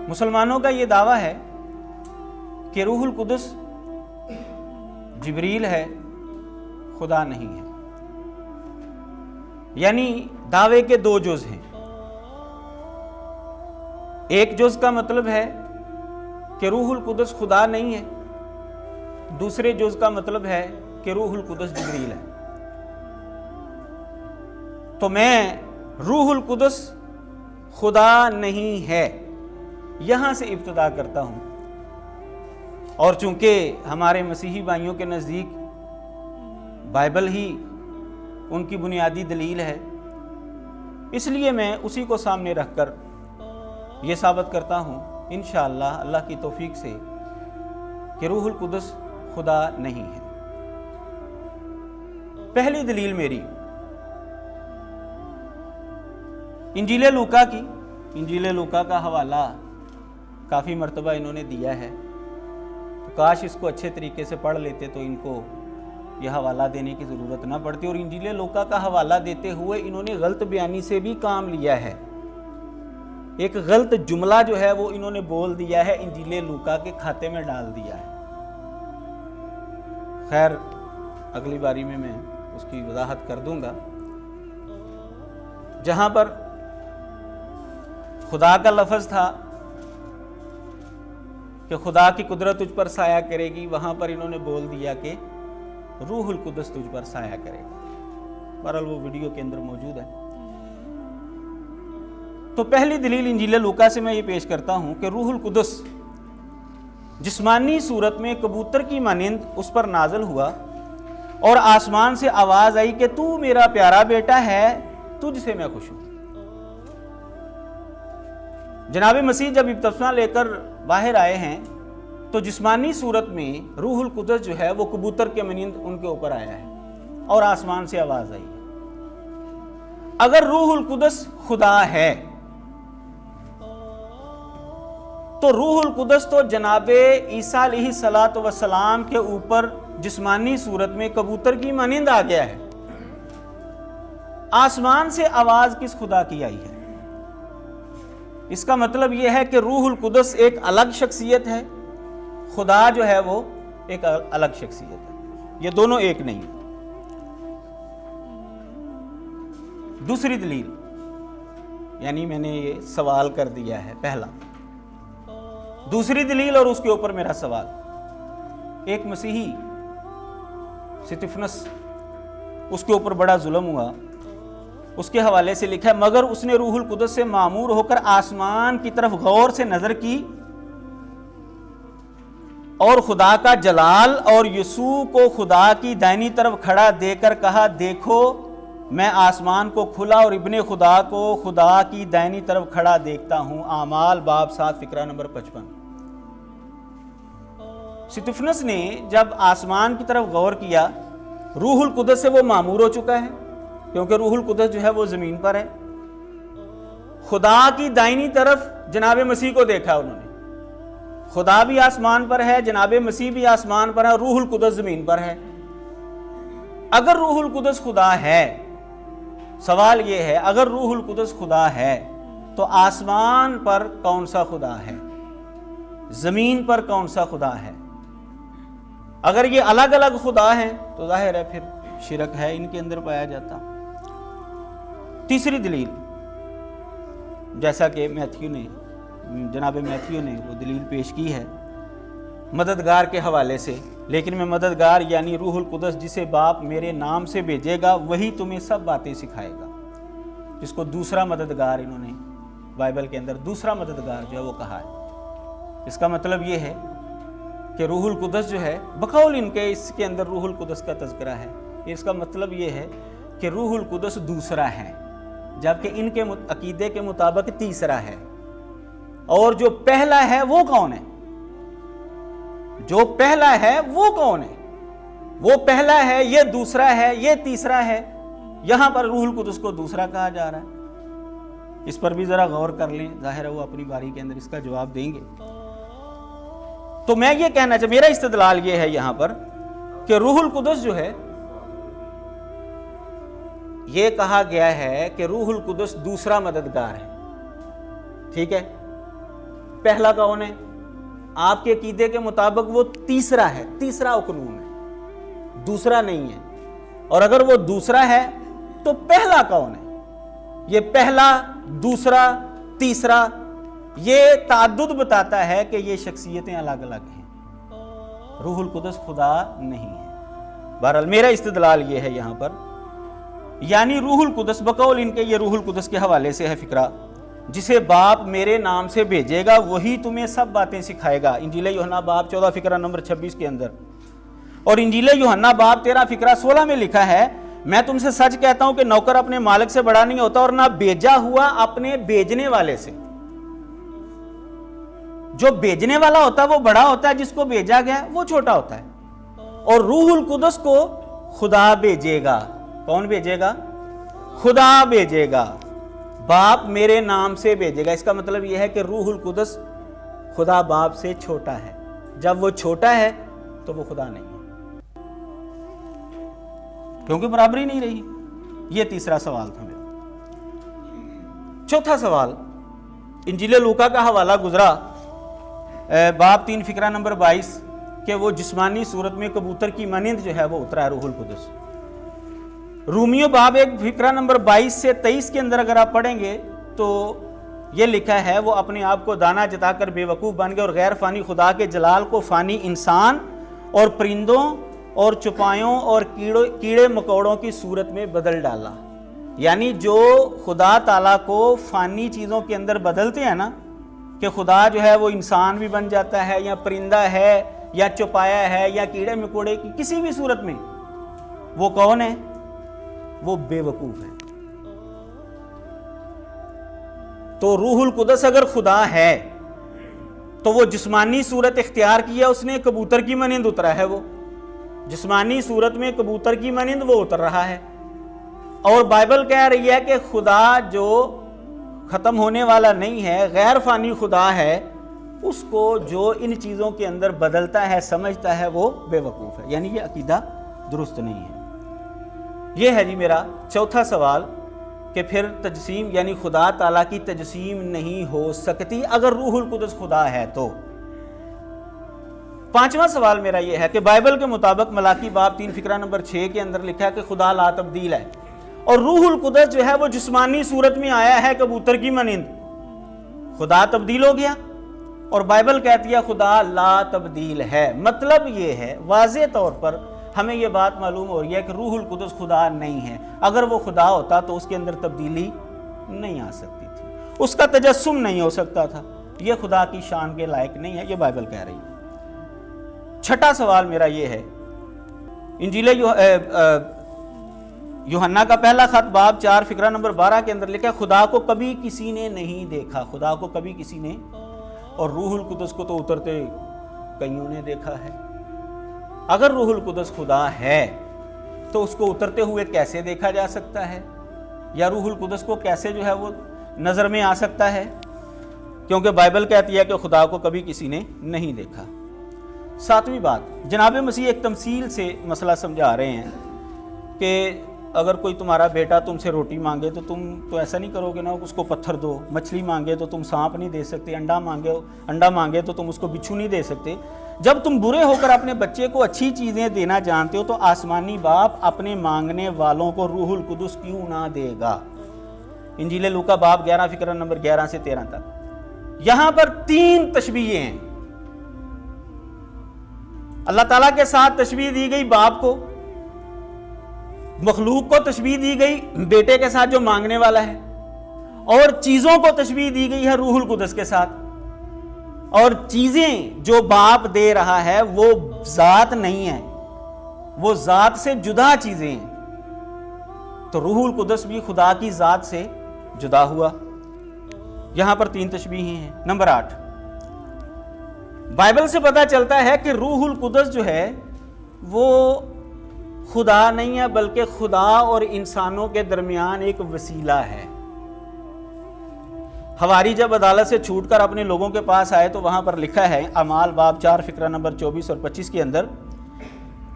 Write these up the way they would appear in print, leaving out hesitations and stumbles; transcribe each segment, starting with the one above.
مسلمانوں کا یہ دعویٰ ہے کہ روح القدس جبریل ہے، خدا نہیں ہے۔ یعنی دعوے کے دو جز ہیں۔ ایک جز کا مطلب ہے کہ روح القدس خدا نہیں ہے، دوسرے جز کا مطلب ہے کہ روح القدس جبریل ہے۔ تو میں روح القدس خدا نہیں ہے یہاں سے ابتدا کرتا ہوں، اور چونکہ ہمارے مسیحی بھائیوں کے نزدیک بائبل ہی ان کی بنیادی دلیل ہے، اس لیے میں اسی کو سامنے رکھ کر یہ ثابت کرتا ہوں انشاءاللہ اللہ کی توفیق سے کہ روح القدس خدا نہیں ہے۔ پہلی دلیل میری انجیل لوکا کی، انجیل لوکا کا حوالہ کافی مرتبہ انہوں نے دیا ہے، تو کاش اس کو اچھے طریقے سے پڑھ لیتے تو ان کو یہ حوالہ دینے کی ضرورت نہ پڑتی۔ اور انجیل لوکا کا حوالہ دیتے ہوئے انہوں نے غلط بیانی سے بھی کام لیا ہے۔ ایک غلط جملہ جو ہے وہ انہوں نے بول دیا ہے، انجیل لوکا کے کھاتے میں ڈال دیا ہے۔ خیر اگلی باری میں اس کی وضاحت کر دوں گا۔ جہاں پر خدا کا لفظ تھا کہ خدا کی قدرت تجھ پر سایہ کرے گی، وہاں پر انہوں نے بول دیا کہ روح القدس تجھ پر سایہ کرے گا۔ بہرحال وہ ویڈیو کے اندر موجود ہے۔ تو پہلی دلیل انجیل لوکا سے میں یہ پیش کرتا ہوں کہ روح القدس جسمانی صورت میں کبوتر کی مانند اس پر نازل ہوا، اور آسمان سے آواز آئی کہ تو میرا پیارا بیٹا ہے، تجھ سے میں خوش ہوں۔ جناب مسیح جب بپتسمہ لے کر باہر آئے ہیں تو جسمانی صورت میں روح القدس جو ہے وہ کبوتر کے مانند ان کے اوپر آیا ہے اور آسمان سے آواز آئی ہے۔ اگر روح القدس خدا ہے تو روح القدس تو جناب عیسیٰ علیہ السلام کے اوپر جسمانی صورت میں کبوتر کی مانند آ گیا ہے۔ آسمان سے آواز کس خدا کی آئی ہے؟ اس کا مطلب یہ ہے کہ روح القدس ایک الگ شخصیت ہے، خدا جو ہے وہ ایک الگ شخصیت ہے، یہ دونوں ایک نہیں۔ دوسری دلیل، یعنی میں نے یہ سوال کر دیا ہے پہلا، دوسری دلیل اور اس کے اوپر میرا سوال۔ ایک مسیحی سٹیفنس، اس کے اوپر بڑا ظلم ہوا، اس کے حوالے سے لکھا ہے مگر اس نے روح القدس سے معمور ہو کر آسمان کی طرف غور سے نظر کی اور خدا کا جلال اور یسوع کو خدا کی دائنی طرف کھڑا دے کر کہا، دیکھو میں آسمان کو کھلا اور ابن خدا کو خدا کی دائنی طرف کھڑا دیکھتا ہوں۔ اعمال باب 7 فقرہ نمبر 55۔ سٹیفنس نے جب آسمان کی طرف غور کیا، روح القدس سے وہ معمور ہو چکا ہے، کیونکہ روح القدس جو ہے وہ زمین پر ہے۔ خدا کی دائنی طرف جناب مسیح کو دیکھا انہوں نے، خدا بھی آسمان پر ہے، جناب مسیح بھی آسمان پر ہے، روح القدس زمین پر ہے۔ اگر روح القدس خدا ہے، سوال یہ ہے اگر روح القدس خدا ہے تو آسمان پر کون سا خدا ہے؟ زمین پر کون سا خدا ہے؟ اگر یہ الگ الگ خدا ہیں تو ظاہر ہے پھر شرک ہے ان کے اندر پایا جاتا۔ تیسری دلیل، جیسا کہ جناب میتھیو نے وہ دلیل پیش کی ہے مددگار کے حوالے سے، لیکن میں مددگار یعنی روح القدس جسے باپ میرے نام سے بھیجے گا وہی تمہیں سب باتیں سکھائے گا، جس کو دوسرا مددگار انہوں نے بائبل کے اندر دوسرا مددگار جو ہے وہ کہا ہے۔ اس کا مطلب یہ ہے کہ روح القدس جو ہے بقول ان کے اس کے اندر روح القدس کا تذکرہ ہے، اس کا مطلب یہ ہے کہ روح القدس دوسرا ہے، جبکہ ان کے عقیدے کے مطابق تیسرا ہے۔ اور جو پہلا ہے وہ کون ہے؟ جو پہلا ہے وہ کون ہے؟ وہ پہلا ہے، یہ دوسرا ہے، یہ تیسرا ہے۔ یہاں پر روح القدس کو دوسرا کہا جا رہا ہے۔ اس پر بھی ذرا غور کر لیں، ظاہر ہے وہ اپنی باری کے اندر اس کا جواب دیں گے۔ تو میں یہ کہنا چاہتا، میرا استدلال یہ ہے یہاں پر کہ روح القدس جو ہے، یہ کہا گیا ہے کہ روح القدس دوسرا مددگار ہے، ٹھیک ہے؟ پہلا کون ہے؟ آپ کے عقیدے کے مطابق وہ تیسرا ہے، تیسرا اقنوم ہے، دوسرا نہیں ہے۔ اور اگر وہ دوسرا ہے تو پہلا کون ہے؟ یہ پہلا، دوسرا، تیسرا، یہ تعدد بتاتا ہے کہ یہ شخصیتیں الگ الگ ہیں، روح القدس خدا نہیں ہے۔ بہرحال میرا استدلال یہ ہے یہاں پر، یعنی روح القدس بقول ان کے، یہ روح القدس کے حوالے سے ہے فقرہ، جسے باپ میرے نام سے بھیجے گا وہی تمہیں سب باتیں سکھائے گا، انجیل یوحنا باب 14 فقرہ نمبر 26 کے اندر۔ اور انجیل یوحنا باب 13 فقرہ 16 میں لکھا ہے، میں تم سے سچ کہتا ہوں کہ نوکر اپنے مالک سے بڑا نہیں ہوتا اور نہ بھیجا ہوا اپنے بھیجنے والے سے۔ جو بھیجنے والا ہوتا ہے وہ بڑا ہوتا ہے، جس کو بھیجا گیا وہ چھوٹا ہوتا ہے۔ اور روح القدس کو خدا بھیجے گا۔ کون بھیجے گا؟ خدا بھیجے گا، باپ میرے نام سے بھیجے گا۔ اس کا مطلب یہ ہے کہ روح القدس خدا باپ سے چھوٹا ہے، جب وہ چھوٹا ہے تو وہ خدا نہیں ہے، کیونکہ برابری نہیں رہی۔ یہ تیسرا سوال تھا میرا۔ چوتھا سوال انجیل لوکا کا حوالہ گزرا باب 3 فقرہ نمبر 22 کہ وہ جسمانی صورت میں کبوتر کی مانند جو ہے وہ اترا ہے روح القدس۔ رومیو باب 1 فقرہ نمبر 22 سے 23 کے اندر اگر آپ پڑھیں گے تو یہ لکھا ہے، وہ اپنے آپ کو دانا جتا کر بے وقوف بن گئے اور غیر فانی خدا کے جلال کو فانی انسان اور پرندوں اور چپایوں اور کیڑے مکوڑوں کی صورت میں بدل ڈالا۔ یعنی جو خدا تعالیٰ کو فانی چیزوں کے اندر بدلتے ہیں نا، کہ خدا جو ہے وہ انسان بھی بن جاتا ہے یا پرندہ ہے یا چپایا ہے یا کیڑے مکوڑے کی کسی بھی صورت میں، وہ کون ہے؟ وہ بے وقوف ہے۔ تو روح القدس اگر خدا ہے تو وہ جسمانی صورت اختیار کیا، اس نے کبوتر کی مانند اترا ہے، وہ جسمانی صورت میں کبوتر کی مانند وہ اتر رہا ہے۔ اور بائبل کہہ رہی ہے کہ خدا جو ختم ہونے والا نہیں ہے، غیر فانی خدا ہے، اس کو جو ان چیزوں کے اندر بدلتا ہے سمجھتا ہے وہ بے وقوف ہے، یعنی یہ عقیدہ درست نہیں ہے۔ یہ ہے جی میرا چوتھا سوال کہ پھر تجسیم یعنی خدا تعالیٰ کی تجسیم نہیں ہو سکتی اگر روح القدس خدا ہے تو۔ پانچواں سوال میرا یہ ہے کہ بائبل کے مطابق ملاکی باب 3 فقرہ نمبر 6 کے اندر لکھا ہے کہ خدا لا تبدیل ہے، اور روح القدس جو ہے وہ جسمانی صورت میں آیا ہے کبوتر کی مانند۔ خدا تبدیل ہو گیا، اور بائبل کہتی ہے خدا لا تبدیل ہے۔ مطلب یہ ہے واضح طور پر ہمیں یہ بات معلوم ہو رہی ہے کہ روح القدس خدا نہیں ہے۔ اگر وہ خدا ہوتا تو اس کے اندر تبدیلی نہیں آ سکتی تھی، اس کا تجسم نہیں ہو سکتا تھا، یہ خدا کی شان کے لائق نہیں ہے، یہ بائبل کہہ رہی ہے۔ چھٹا سوال میرا یہ ہے، انجیل یوحنا کا پہلا خط باب 4 فقرہ نمبر 12 کے اندر لکھا ہے خدا کو کبھی کسی نے نہیں دیکھا، خدا کو کبھی کسی نے، اور روح القدس کو تو اترتے کئیوں نے دیکھا ہے۔ اگر روح القدس خدا ہے تو اس کو اترتے ہوئے کیسے دیکھا جا سکتا ہے، یا روح القدس کو کیسے جو ہے وہ نظر میں آ سکتا ہے، کیونکہ بائبل کہتی ہے کہ خدا کو کبھی کسی نے نہیں دیکھا۔ ساتویں بات، جناب مسیح ایک تمثیل سے مسئلہ سمجھا رہے ہیں کہ اگر کوئی تمہارا بیٹا تم سے روٹی مانگے تو تم تو ایسا نہیں کرو گے نا اس کو پتھر دو، مچھلی مانگے تو تم سانپ نہیں دے سکتے، انڈا مانگے تو تم اس کو بچھو نہیں دے سکتے۔ جب تم برے ہو کر اپنے بچے کو اچھی چیزیں دینا جانتے ہو تو آسمانی باپ اپنے مانگنے والوں کو روح القدس کیوں نہ دے گا؟ انجیل لوکا باب 11 فقرہ نمبر 11 سے 13 تک۔ یہاں پر 3 تشبیہیں ہیں۔ اللہ تعالیٰ کے ساتھ تشبیہ دی گئی باپ کو، مخلوق کو تشبیہ دی گئی بیٹے کے ساتھ جو مانگنے والا ہے، اور چیزوں کو تشبیہ دی گئی ہے روح القدس کے ساتھ۔ اور چیزیں جو باپ دے رہا ہے وہ ذات نہیں ہے، وہ ذات سے جدا چیزیں ہیں، تو روح القدس بھی خدا کی ذات سے جدا ہوا۔ یہاں پر 3 تشبیہیں ہیں۔ نمبر 8، بائبل سے پتہ چلتا ہے کہ روح القدس جو ہے وہ خدا نہیں ہے، بلکہ خدا اور انسانوں کے درمیان ایک وسیلہ ہے۔ حواری جب عدالت سے چھوٹ کر اپنے لوگوں کے پاس آئے تو وہاں پر لکھا ہے اعمال باب 4 فقرہ نمبر 24 اور 25 کے اندر،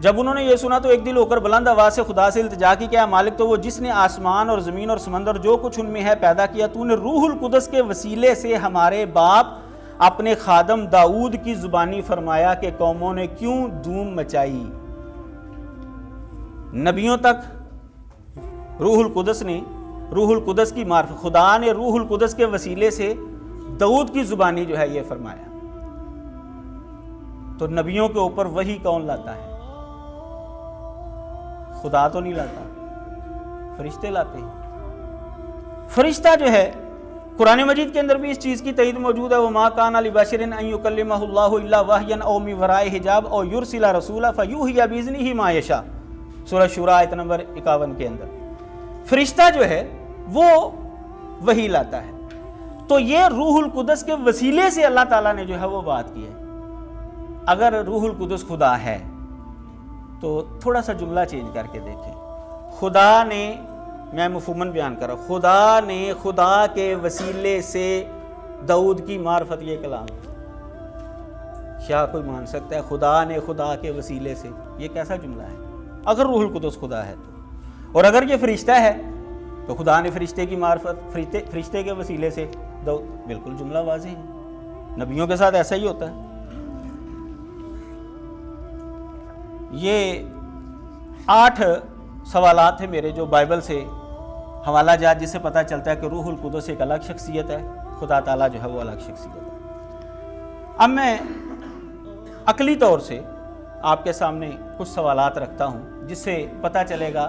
جب انہوں نے یہ سنا تو ایک دل ہو کر بلند آواز سے خدا سے التجا کی کہ اے مالک، تو وہ جس نے آسمان اور زمین اور سمندر جو کچھ ان میں ہے پیدا کیا، تو نے روح القدس کے وسیلے سے ہمارے باپ اپنے خادم داؤد کی زبانی فرمایا کہ قوموں نے کیوں دھوم مچائی۔ نبیوں تک روح القدس کی معرفت، خدا نے روح القدس کے وسیلے سے داؤد کی زبانی جو ہے یہ فرمایا، تو نبیوں کے اوپر وحی کون لاتا ہے؟ خدا تو نہیں لاتا، فرشتے لاتے ہیں۔ فرشتہ جو ہے قرآن مجید کے اندر بھی اس چیز کی تائید موجود ہے، وَمَا كَانَ لِبَشَرٍ أَن يُكَلِّمَهُ اللَّهُ إِلَّا وَحْيًا أَوْ مِن وَرَاءِ حِجَابٍ أَوْ يُرْسِلَ رَسُولًا فَيُوحِيَ بِإِذْنِهِ مَا يَشَاءُ، سورہ شورى آیت نمبر 51 کے اندر۔ فرشتہ جو ہے وہ وحی لاتا ہے، تو یہ روح القدس کے وسیلے سے اللہ تعالیٰ نے جو ہے وہ بات کی ہے۔ اگر روح القدس خدا ہے تو تھوڑا سا جملہ چینج کر کے دیکھیں، خدا نے، میں مفہوماً بیان کر رہا ہوں، خدا نے خدا کے وسیلے سے داؤد کی معرفت، یہ کلام کیا کوئی مان سکتا ہے؟ خدا نے خدا کے وسیلے سے، یہ کیسا جملہ ہے اگر روح القدس خدا ہے تو؟ اور اگر یہ فرشتہ ہے تو خدا نے فرشتے کی معرفت فرشتے کے وسیلے سے داؤد، بالکل جملہ واضح ہے۔ نبیوں کے ساتھ ایسا ہی ہوتا ہے۔ یہ 8 سوالات ہیں میرے جو بائبل سے حوالہ جات، جس سے پتہ چلتا ہے کہ روح القدس ایک الگ شخصیت ہے، خدا تعالیٰ جو ہے وہ الگ شخصیت ہے۔ اب میں عقلی طور سے آپ کے سامنے کچھ سوالات رکھتا ہوں، جس سے پتہ چلے گا،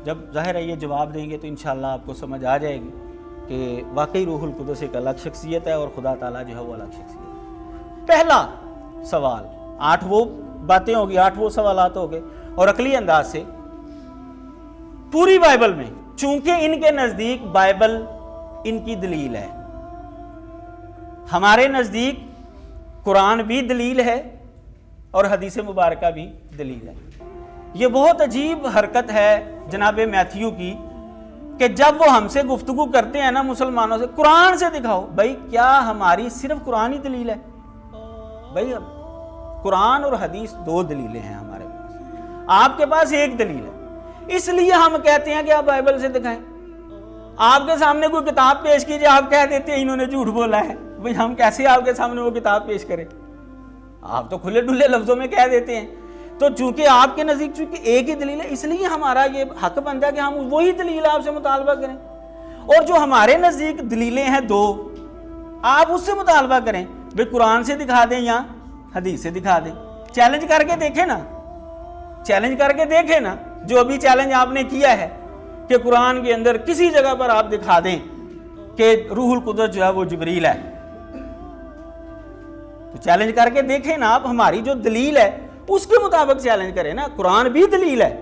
جب ظاہر ہے یہ جواب دیں گے تو انشاءاللہ آپ کو سمجھ آ جائے گی کہ واقعی روح القدس ایک الگ شخصیت ہے اور خدا تعالیٰ جو ہے وہ الگ شخصیت ہے۔ پہلا سوال، 8 وہ باتیں ہوگی، 8 وہ سوالات ہو گئے، اور عقلی انداز سے پوری بائبل میں، چونکہ ان کے نزدیک بائبل ان کی دلیل ہے، ہمارے نزدیک قرآن بھی دلیل ہے اور حدیث مبارکہ بھی دلیل ہے۔ یہ بہت عجیب حرکت ہے جناب میتھیو کی کہ جب وہ ہم سے گفتگو کرتے ہیں نا مسلمانوں سے، قرآن سے دکھاؤ، بھائی کیا ہماری صرف قرآن ہی دلیل ہے؟ بھائی قرآن اور حدیث 2 دلیلیں ہیں ہمارے پاس، آپ کے پاس ایک دلیل ہے، اس لیے ہم کہتے ہیں کہ آپ بائبل سے دکھائیں۔ آپ کے سامنے کوئی کتاب پیش کیجئے، آپ کہہ دیتے ہیں انہوں نے جھوٹ بولا ہے، بھئی ہم کیسے آپ کے سامنے وہ کتاب پیش کریں؟ آپ تو کھلے ڈلے لفظوں میں کہہ دیتے ہیں۔ تو چونکہ آپ کے نزدیک چونکہ ایک ہی دلیل ہے، اس لیے ہمارا یہ حق بنتا ہے کہ ہم وہی دلیل آپ سے مطالبہ کریں، اور جو ہمارے نزدیک دلیلیں ہیں 2، آپ اس سے مطالبہ کریں، بھئی قرآن سے دکھا دیں یا حدیث سے دکھا دیں۔ چیلنج کر کے دیکھیں نا، چیلنج کر کے دیکھیں نا، جو ابھی چیلنج آپ نے کیا ہے کہ قرآن کے اندر کسی جگہ پر آپ دکھا دیں کہ روح القدس جو ہے وہ جبریل ہے، تو چیلنج کر کے دیکھیں نا آپ، ہماری جو دلیل ہے اس کے مطابق چیلنج کریں نا۔ قرآن بھی دلیل ہے،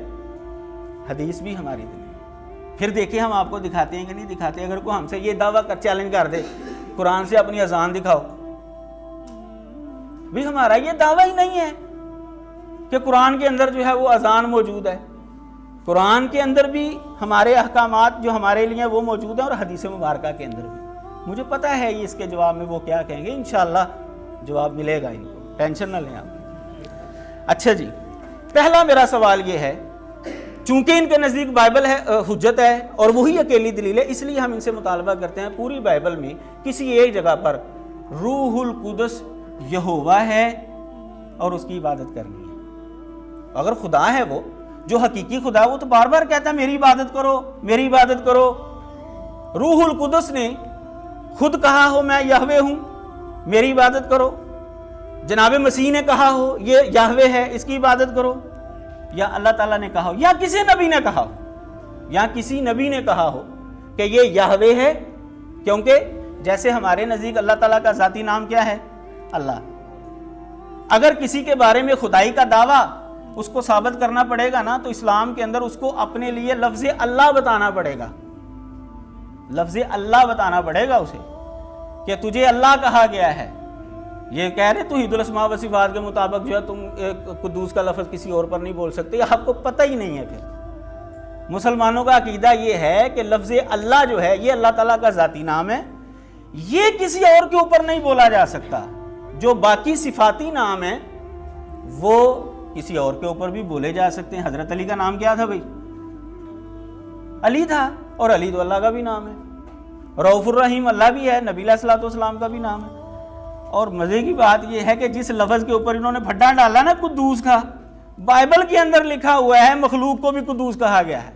حدیث بھی ہماری دلیل ہے، پھر دیکھیں ہم آپ کو دکھاتے ہیں کہ نہیں دکھاتے۔ اگر کوئی ہم سے یہ دعویٰ چیلنج کر دے قرآن سے اپنی اذان دکھاؤ، بھی ہمارا یہ دعویٰ ہی نہیں ہے کہ قرآن کے اندر جو ہے وہ اذان موجود ہے، قرآن کے اندر بھی ہمارے احکامات جو ہمارے لیے وہ موجود ہیں اور حدیث مبارکہ کے اندر بھی۔ مجھے پتہ ہے اس کے جواب میں وہ کیا کہیں گے، انشاءاللہ جواب ملے گا ان کو، ٹینشن نہ لیں آپ۔ اچھا جی، پہلا میرا سوال یہ ہے، چونکہ ان کے نزدیک بائبل ہے حجت ہے اور وہی اکیلی دلیل ہے، اس لیے ہم ان سے مطالبہ کرتے ہیں پوری بائبل میں کسی ایک جگہ پر روح القدس یہوہ ہے اور اس کی عبادت کرنی ہے۔ اگر خدا ہے وہ جو حقیقی خدا ہے، وہ تو بار بار کہتا ہے میری عبادت کرو، میری عبادت کرو۔ روح القدس نے خود کہا ہو میں یہوہ ہوں، میری عبادت کرو، جناب مسیح نے کہا ہو یہ یہوہ ہے، اس کی عبادت کرو، یا اللہ تعالیٰ نے کہا ہو یا کسی نبی نے کہا ہو، یا کسی نبی نے کہا ہو کہ یہ یہوہ ہے، کیونکہ جیسے ہمارے نزدیک اللہ تعالیٰ کا ذاتی نام کیا ہے؟ اللہ۔ اگر کسی کے بارے میں خدائی کا دعویٰ اس کو ثابت کرنا پڑے گا نا، تو اسلام کے اندر اس کو اپنے لیے لفظ اللہ بتانا پڑے گا، لفظ اللہ بتانا پڑے گا اسے کہ تجھے اللہ کہا گیا ہے۔ یہ کہہ رہے توحید الاسماء و صفات کے مطابق جو ہے تم قدوس کا لفظ کسی اور پر نہیں بول سکتے، آپ کو پتہ ہی نہیں ہے۔ پھر مسلمانوں کا عقیدہ یہ ہے کہ لفظ اللہ جو ہے یہ اللہ تعالیٰ کا ذاتی نام ہے، یہ کسی اور کے اوپر نہیں بولا جا سکتا۔ جو باقی صفاتی نام ہیں وہ کسی اور کے اوپر بھی بولے جا سکتے ہیں۔ حضرت علی کا نام کیا تھا بھائی؟ علی تھا، اور علی تو اللہ کا بھی نام ہے۔ رؤوف الرحیم اللہ بھی ہے، نبی علیہ الصلوۃ والسلام کا بھی نام ہے۔ اور مزے کی بات یہ ہے کہ جس لفظ کے اوپر انہوں نے پھڈا ڈالا نا قدوس کا، بائبل کے اندر لکھا ہوا ہے مخلوق کو بھی قدوس کہا گیا ہے۔